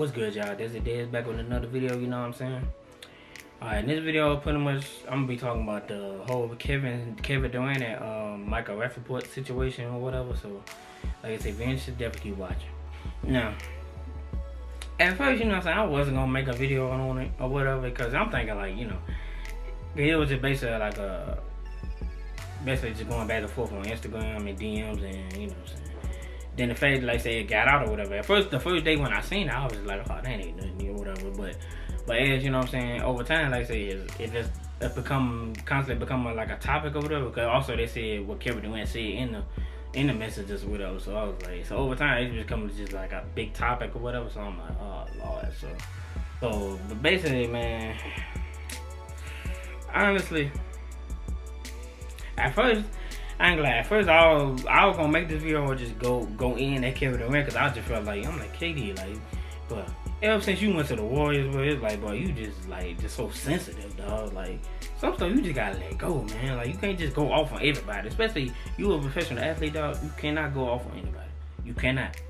What's good, y'all? This is Dez back with another video, you know what I'm saying? Alright, in this video, pretty much, I'm gonna be talking about the whole Kevin Durant and Michael Rapaport situation or whatever. So, like I said, Vince should definitely keep watching. Now, at first, you know what I'm saying, I wasn't gonna make a video on it or whatever because I'm thinking, like, you know, it was just basically like basically just going back and forth on Instagram and DMs and, you know what I'm saying. Then the fact, like, say, it got out or whatever. At first, the first day when I seen it, I was like, oh, that ain't nothing or whatever. But as, you know what I'm saying, over time, like I say, it just constantly become like a topic or whatever. Because also they said what Kevin Durant said in the messages or whatever. So I was like, so over time, it becomes just like a big topic or whatever. So I'm like, oh, Lord. So but basically, man, honestly, at first, I ain't gonna lie. At first, I was gonna make this video or just go in at Kevin Durant because I just felt like, I'm like, KD, like, but ever since you went to the Warriors, bro, it's like, bro, you just so sensitive, dog. Like, some stuff you just gotta let go, man. Like, you can't just go off on everybody, especially you a professional athlete, dog. You cannot go off on anybody. You cannot.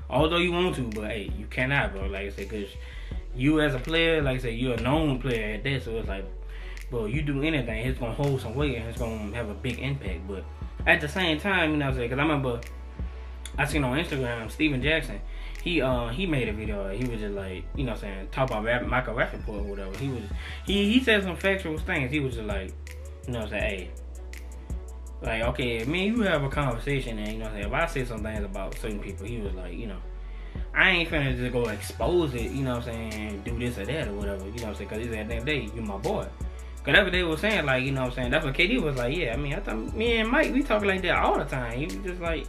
Although you want to, but hey, you cannot, bro. Like I said, cause you as a player, like I said, you're a known player at that, so it's like, bro, you do anything, it's gonna hold some weight and it's gonna have a big impact. But at the same time, you know what I'm saying, because I remember I seen on Instagram Steven Jackson, he made a video. He was just like, you know what I'm saying, talk about Michael Rapaport or whatever. He said some factual things. He was just like, you know what I'm saying, hey, like, okay, me and you have a conversation, and, you know what I'm saying, if I say some things about certain people, he was like, you know, I ain't finna just go expose it, you know what I'm saying, do this or that or whatever, you know what I'm saying, because at the end of the day, you my boy. Cause that's what they was saying, like, you know what I'm saying, that's what KD was like, yeah, I mean, I thought me and Mike, we talk like that all the time. He was just like,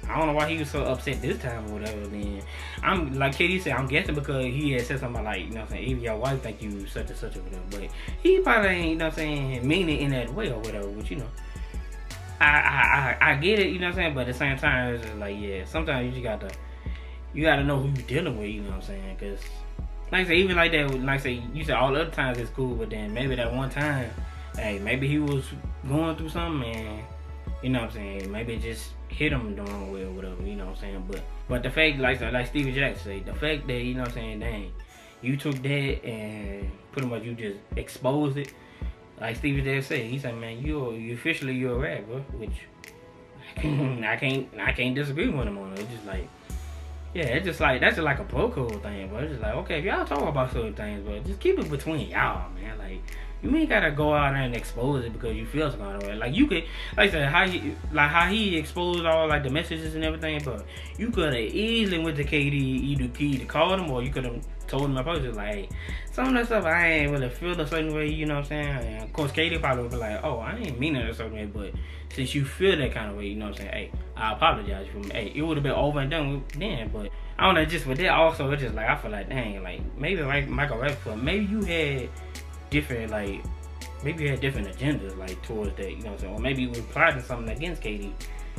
I don't know why he was so upset this time or whatever. Then I'm like KD said, I'm guessing because he had said something like, you know what I'm saying, even your wife think you such and such or whatever. But he probably ain't, you know what I'm saying, mean it in that way or whatever. But you know, I get it, you know what I'm saying. But at the same time, it's just like, yeah, sometimes you gotta know who you dealing with, you know what I'm saying. Cause like I say, even like that, like I say, you said all the other times it's cool, but then maybe that one time, hey, maybe he was going through something and, you know what I'm saying, maybe it just hit him the wrong way or whatever, you know what I'm saying. But the fact, like Steven Jackson said, the fact that, you know what I'm saying, dang, you took that and pretty much you just exposed it. Like Steven Jackson said, he said, man, you officially you're a rat, bro. Which I can't disagree with him on it. It's just like, yeah, it's just like, that's just like a bro code thing, bro. It's just like, okay, if y'all talk about certain things, but just keep it between y'all, man. Like, you ain't gotta go out there and expose it because you feel some kind of way. Like, you could, like I said, how he exposed all like the messages and everything, but you could have easily went to KD, either called him or you could have told him in person, like, hey, some of that stuff I ain't really feel a certain way, you know what I'm saying? And of course, KD probably would be like, oh, I ain't mean it a certain way, but since you feel that kind of way, you know what I'm saying? Hey, I apologize for me. Hey, it would have been over and done with then, but I don't know, just with that also, it's just like, I feel like, dang, like, maybe like Michael Rapaport, maybe you had different, like, maybe you had different agendas, like, towards that, you know what I'm saying? Or maybe you were plotting something against KD.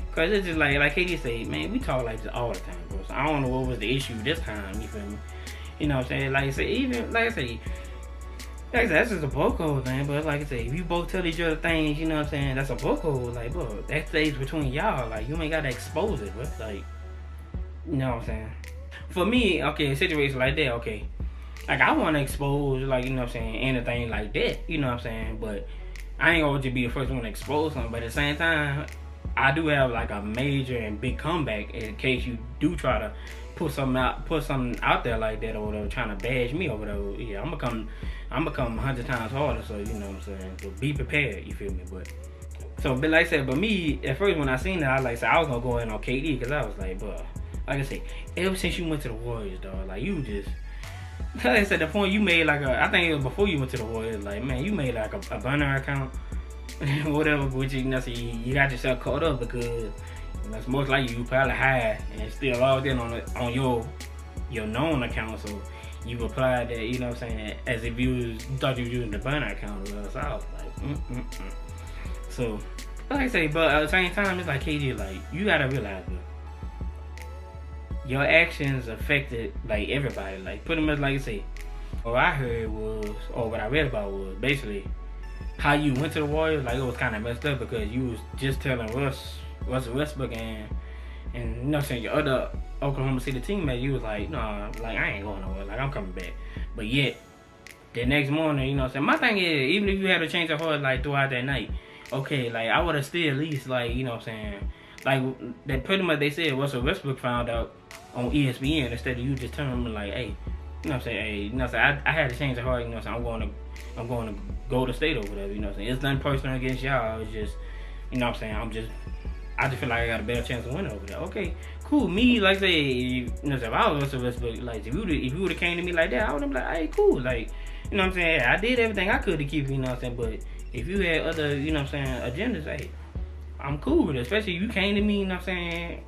Because it's just like KD said, man, we talk like this all the time, bro. So I don't know what was the issue this time, you feel me? You know what I'm saying? Like I said, even, like I said, that's just a bro code thing, but like I said, if you both tell each other things, you know what I'm saying, that's a bro code, like, bro, that stays between y'all, like, you ain't gotta expose it, bro, like, you know what I'm saying? For me, okay, a situation like that, okay, like, I want to expose, like, you know what I'm saying, anything like that, you know what I'm saying, but I ain't gonna just be the first one to expose something, but at the same time, I do have, like, a major and big comeback in case you do try to put something out there like that or whatever, trying to bash me or whatever. Yeah, I'm gonna come 100 times harder, so, you know what I'm saying, so be prepared, you feel me, but like I said, but me, at first when I seen that, I was gonna go in on KD, because I was like, bro, like I said, ever since you went to the Warriors, dog, like, you just, like I said, the point you made, like, I think it was before you went to the Warriors, like, man, you made, like, a burner account, whatever, which, you know, so you got yourself caught up because that's most likely you probably hide and still logged in on your known account, so you applied that, you know what I'm saying, as if you thought you was using the burner account or whatever, so I was like, So, like I say, but at the same time, it's like, KD, like, you gotta realize that your actions affected, like, everybody, like, pretty much, like I say, what I heard was, or what I read about was, basically, how you went to the Warriors, like, it was kind of messed up because you was just telling Russell Westbrook and you know what I'm saying, your other Oklahoma City teammate, you was like, nah, like I ain't going nowhere, like I'm coming back. But yet, the next morning, you know what I'm saying? My thing is, even if you had to change your heart like throughout that night, okay, like I would have still at least like, you know what I'm saying? Like that pretty much they said Russell Westbrook found out on ESPN instead of you just telling them like, hey, you know what I'm saying? Hey, you know what I'm saying? I had to change the heart, you know what I'm saying? I'm going to go to state or whatever, you know what I'm saying? It's nothing personal against y'all. It's just, you know what I'm saying? I just feel like I got a better chance of winning over there. Okay, cool. Me, like say, you know, if I was Russell Westbrook, like if you would have came to me like that, I would have been like, hey, cool, like, you know what I'm saying? I did everything I could to keep, you know what I'm saying? But if you had other, you know what I'm saying, agendas, hey, I'm cool with it. Especially if you came to me, you know what I'm saying,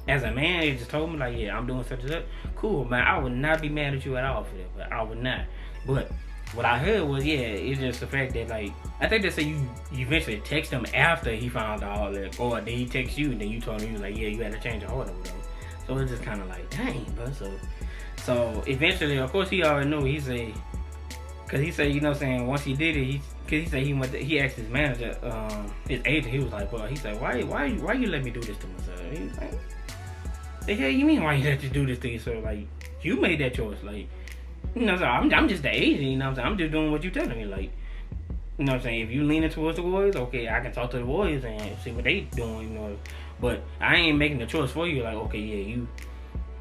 as a man, you just told me like, yeah, I'm doing such and such. Cool, man. I would not be mad at you at all for that, but I would not. But what I heard was, yeah, it's just the fact that, like, I think they say you eventually text him after he found out all that, or did he text you and then you told him, you like, yeah, you had to change your order with him. So it's just kind of like, dang, bro. So eventually, of course, he already knew. He said, cause he said, you know what I'm saying, once he did it, cause he said he asked his manager, his agent, he was like, bro, he said, why you let me do this to myself? He was like, the hell you mean why you let you do this to yourself? Like, you made that choice, like. You know what I'm saying? I'm just the agent, you know what I'm saying? I'm just doing what you telling me, like, you know what I'm saying? If you leaning towards the Warriors, okay, I can talk to the Warriors and see what they doing, you know. But I ain't making the choice for you, like, okay, yeah,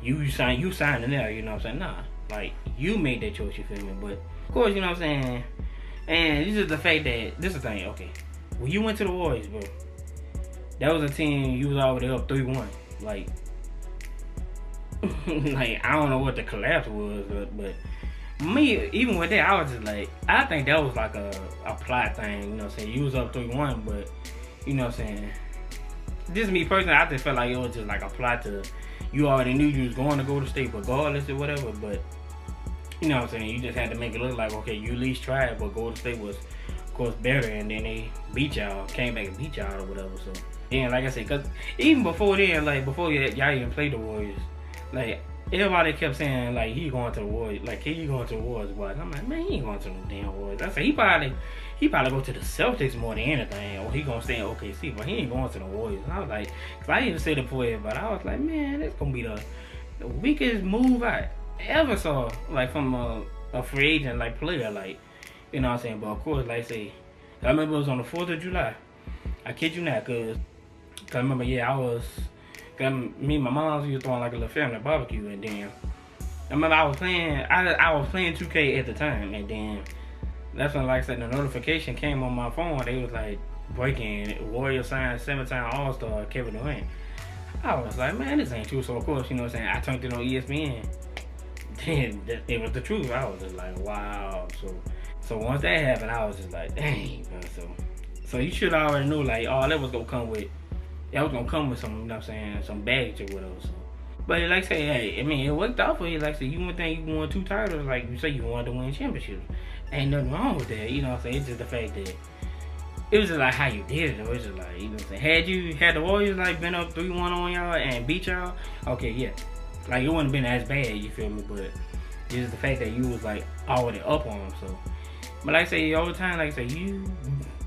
you signed in there, you know what I'm saying? Nah, like, you made that choice, you feel me? But, of course, you know what I'm saying? And this is the fact that, this is the thing, okay, when you went to the Warriors, bro, that was a team you was already up 3-1, like, like, I don't know what the collapse was, but me, even with that, I was just like, I think that was like a plot thing, you know what I'm saying? You was up 3-1, but, you know what I'm saying? Just me personally, I just felt like it was just like a plot to, you already knew you was going to go to state regardless or whatever, but, you know what I'm saying? You just had to make it look like, okay, you at least tried, but Golden State was, of course, better, and then they beat y'all, came back and beat y'all or whatever, so. And like I said, because even before then, like, before y'all even played the Warriors, like, everybody kept saying, like, he going to the Warriors. Like, he going to the Warriors, but I'm like, man, he ain't going to no damn Warriors. I said, he probably go to the Celtics more than anything, or he gonna stay in OKC, but he ain't going to the Warriors. And I was like, because I even said it before everybody, I was like, man, that's going to be the weakest move I ever saw, like, from a free agent, like, player, like, you know what I'm saying? But, of course, like I say, I remember it was on the 4th of July. I kid you not, because I remember, yeah, me and my mom, we was throwing like a little family barbecue, and then I remember I was playing 2K at the time, and then that's when, like I said, the notification came on my phone. They was like, breaking, Warriors signed 7-time All-Star Kevin Durant. I was like, man, this ain't true. So of course, you know what I'm saying, I turned it on ESPN. Then it was the truth. I was just like, wow. So once that happened, I was just like, dang, man. So you should already know, like, oh, that was gonna come with some, you know what I'm saying, some baggage or whatever. So. But like I say, hey, I mean, it worked out for you. Like I said, you would think you won 2 titles, like you say you wanted to win championships. Ain't nothing wrong with that, you know what I'm saying? It's just the fact that it was just like how you did it, though. It's just like, you know what I'm saying? Had the Warriors like been up 3-1 on y'all and beat y'all, okay, yeah. Like, it wouldn't have been as bad, you feel me? But it's just the fact that you was like already up on them, so. But like I say, all the time, like I say, you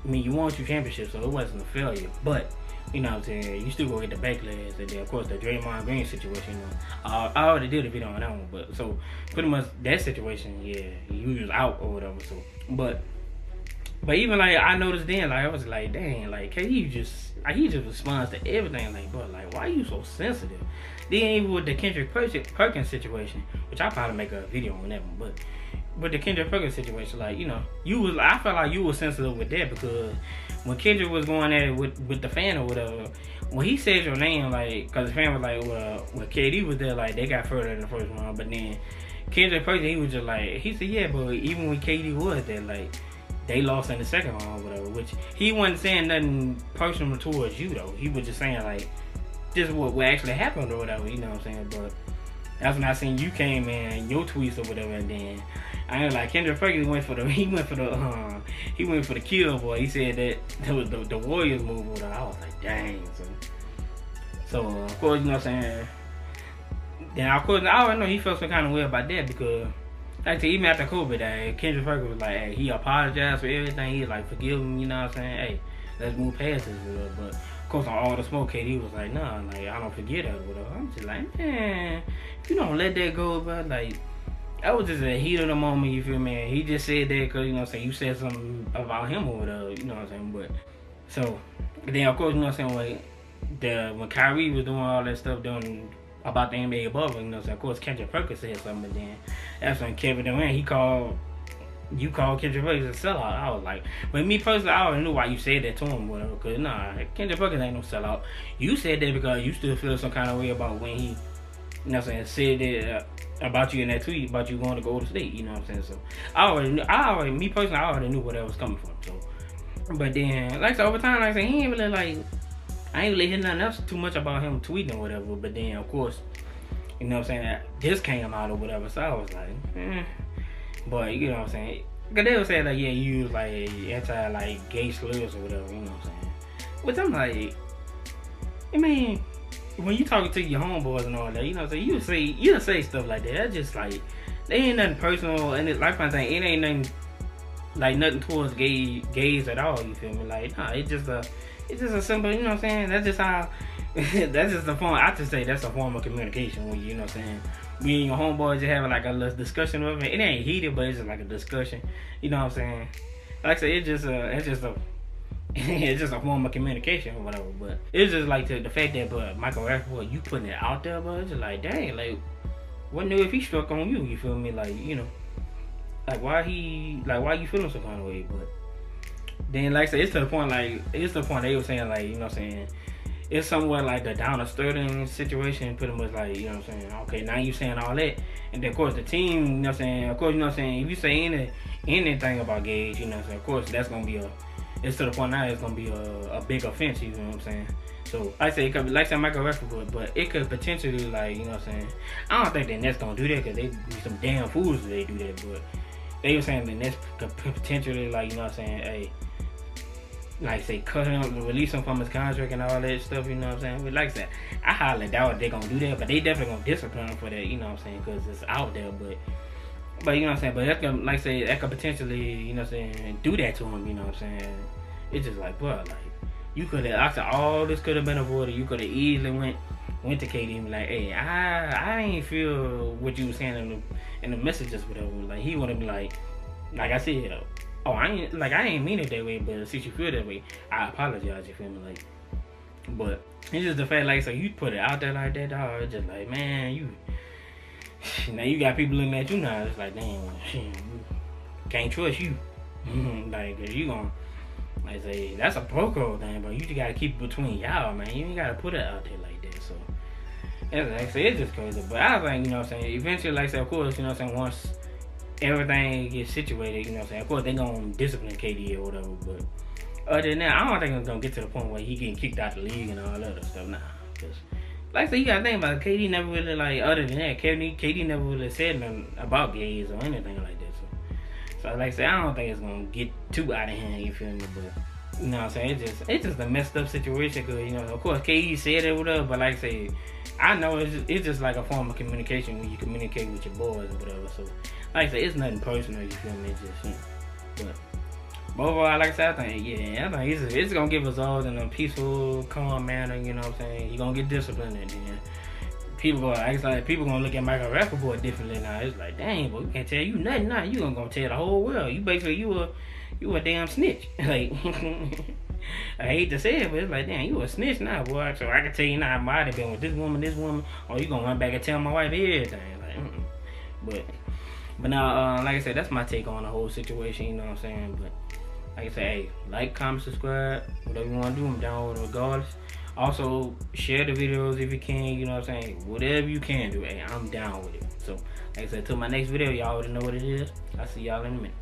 won 2 championships, so it wasn't a failure. But you know what I'm saying, you still gonna get the backlash, and then of course the Draymond Green situation, you know, I already did a video on that one, but so pretty much that situation, yeah, he was out or whatever, so, but even like, I noticed then, like, I was like, dang, like, he just responds to everything, like, bro, like, why you so sensitive? Then even with the Kendrick Perkins situation, which I'll probably make a video on that one, but with the Kendrick Perkins situation, like, you know, I felt like you were sensitive with that, because when Kendrick was going at it with the fan or whatever, when he said your name, like, because the fan was like, well, when KD was there, like, they got further in the first round, but then Kendrick Perkins, he was just like, he said, yeah, but even when KD was there, like, they lost in the second round or whatever, which he wasn't saying nothing personal towards you, though. He was just saying, like, just what actually happened or whatever, you know what I'm saying? But that's when I seen you came in, your tweets or whatever, and then I ain't like, Kendrick Perkins went for the kill, boy. He said that was the Warriors move with her. I was like, dang. So of course, you know what I'm saying. Then of course, I already know he felt some kind of way about that, because like I said, even after COVID, Kendrick Perkins was like, hey, he apologized for everything. He was like, forgive him, you know what I'm saying? Hey, let's move past this. But of course, on All the Smoke, KD was like, nah, like, I don't forget that or whatever. I'm just like, man, if you don't let that go, but like, that was just a heat of the moment, you feel me? He just said that because, you know what I'm saying, you said something about him or whatever, you know what I'm saying? But, so, then, of course, you know what I'm saying, when Kyrie was doing all that stuff about the NBA above, you know what I'm saying, of course, Kendrick Perkins said something, but then that's when Kevin Durant, you called Kendrick Perkins a sellout. I was like, but me personally, I already knew why you said that to him, whatever. Cause nah, Kendrick Perkins ain't no sellout. You said that because you still feel some kind of way about when he, you know what I'm saying, said that about you in that tweet about you going to Golden State. You know what I'm saying? So I already knew where that was coming from. So, but then, like I said, over time, like I said, he ain't really like, I ain't really hear nothing else too much about him tweeting or whatever. But then, of course, you know what I'm saying, this came out or whatever. So I was like, But, you know what I'm saying? Because they were saying, like, yeah, you was, like, anti, like, gay slurs or whatever, you know what I'm saying? Which I'm like, I mean, when you talking to your homeboys and all that, you know what I'm saying? You say stuff like that. That's just, like, they ain't nothing personal. And it's like I'm saying, it ain't nothing, like, nothing towards gays at all, you feel me? Like, nah, it's just a simple, you know what I'm saying? That's just how, that's just a form, I just say that's a form of communication when you know what I'm saying? Me and your homeboys just having like a little discussion with it. It ain't heated, but it's just like a discussion. You know what I'm saying? Like I said, it's just a form of communication or whatever. But it's just like the fact that, but Michael Rapaport, you putting it out there, but it's just like, dang, like, what knew if he struck on you? You feel me? Like, you know, like why you feeling some kind of way? But then, like I said, it's to the point they were saying, like, you know what I'm saying? It's somewhat like the Downer Sterling situation, pretty much like, you know what I'm saying, okay, now you saying all that, and then of course the team, you know what I'm saying, of course, you know what I'm saying, if you say anything about gays, you know what I'm saying, of course that's gonna be it's to the point now it's gonna be a big offense, you know what I'm saying. So I say it could be like Michael Rapaport, but it could potentially, like, you know what I'm saying, I don't think the Nets gonna do that because they be some damn fools if they do that, but they were saying the Nets could potentially, like, you know what I'm saying, hey, like say cut him, release him from his contract and all that stuff, you know what I'm saying? But like I said, I highly doubt they gonna do that, but they definitely gonna discipline him for that, you know what I'm saying? Because it's out there, but you know what I'm saying? But that's gonna, like I say, that could potentially, you know what I'm saying, do that to him, you know what I'm saying? It's just like, bro, like, you could have, I said, all this could have been avoided. You could have easily went to KD and be like, hey, I ain't feel what you were saying in the messages, whatever. Like, he would have been like I said, oh, I ain't mean it that way, but since you feel that way, I apologize, you feel me? Like, but it's just the fact, like, so you put it out there like that, dog, it's just like, man, now you got people looking at you now, it's like, damn, shit, can't trust you. Like, you gonna, like I say, that's a pro thing, but you just gotta keep it between y'all, man. You ain't gotta put it out there like that, so, like I say, it's just crazy, but I think, you know what I'm saying, eventually, like I said, of course, you know what I'm saying, once everything gets situated, you know what I'm saying? Of course, they gonna discipline KD or whatever, but other than that, I don't think it's gonna get to the point where he getting kicked out the league and all that other stuff. Nah, because like I said, you gotta think about it. KD never really, like, other than that, KD never really said nothing about gays or anything like that. So like I said, I don't think it's gonna get too out of hand. You feel me? But you know what I'm saying? It's just a messed up situation because, you know, of course, KD said it, whatever, but like I say, I know it's just like a form of communication when you communicate with your boys or whatever. So, like I said, it's nothing personal, you feel me? It's just, you know. But overall, like I said, I think it's going to get resolved in a peaceful, calm manner, you know what I'm saying? You're going to get disciplined and then people going to look at Michael Rapaport differently now. It's like, dang, boy, we can't tell you nothing now. You going to tell the whole world. You basically, you a damn snitch. Like, I hate to say it, but it's like, damn, you a snitch now, boy. So I can tell you now, I might have been with this woman, or you gonna run back and tell my wife everything. Like, but now, like I said, that's my take on the whole situation, you know what I'm saying? But like I said, hey, like, comment, subscribe, whatever you want to do, I'm down with it regardless. Also, share the videos if you can, you know what I'm saying? Whatever you can do, hey, I'm down with it. So, like I said, till my next video, y'all already know what it is. I'll see y'all in a minute.